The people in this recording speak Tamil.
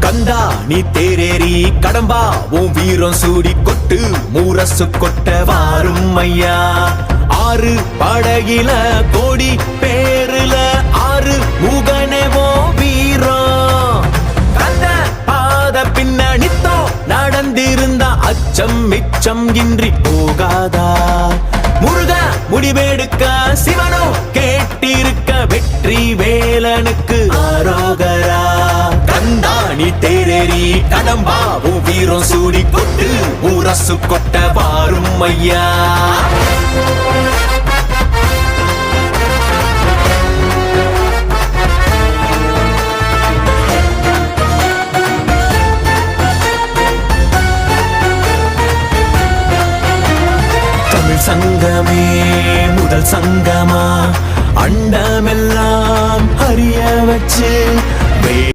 கந்தா நீ தேரேறி கடம்பா உன் வீரம் சூடி கொட்டு மூரசு கொட்ட வாரும் ஐயா. ஆறு படகில கோடி பேருல ஆறு முகனேவோ வீரம். கந்த பாத பின்னணித்தோ நடந்திருந்த அச்சம் மிச்சம் இன்றி போகாதா. முருக முடிவெடுக்க சிவனோ கேட்டிருக்க வெற்றி வேலனுக்கு ஆரோகரா. கந்தாணி தேரேறி கடம்பாவும் வீரம் சூடி கொட்டு ஊரசு கொட்ட வாரும் ஐயா. சங்கமே முதல் சங்கமா அண்டமெல்லாம் அறிய வச்சு